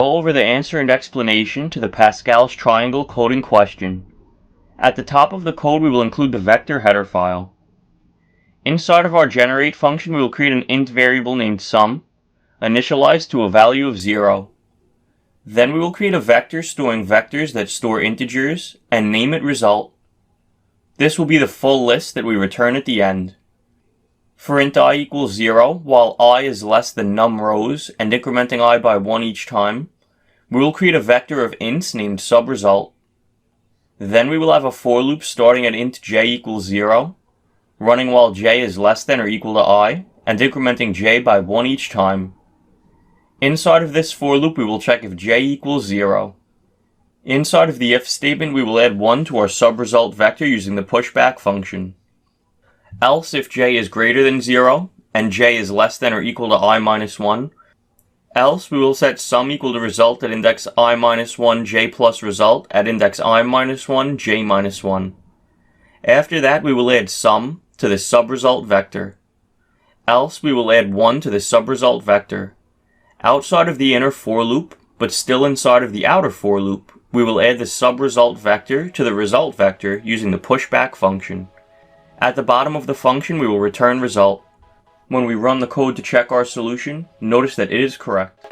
Go over the answer and explanation to the Pascal's triangle coding question. At the top of the code, we will include the vector header file. Inside of our generate function, we will create an int variable named sum, initialized to a value of 0. Then we will create a vector storing vectors that store integers and name it result. This will be the full list that we return at the end. For int I equals 0, while I is less than num rows and incrementing I by 1 each time, we will create a vector of ints named subresult. Then we will have a for loop starting at int j equals 0, running while j is less than or equal to I, and incrementing j by 1 each time. Inside of this for loop, we will check if j equals 0. Inside of the if statement, we will add 1 to our subresult vector using the pushback function. Else, if j is greater than 0, and j is less than or equal to I minus 1, else we will set sum equal to result at index I minus 1 j plus result at index I minus 1 j minus 1. After that, we will add sum to the subresult vector. Else, we will add 1 to the subresult vector. Outside of the inner for loop, but still inside of the outer for loop, we will add the subresult vector to the result vector using the pushback function. At the bottom of the function, we will return result. When we run the code to check our solution, notice that it is correct.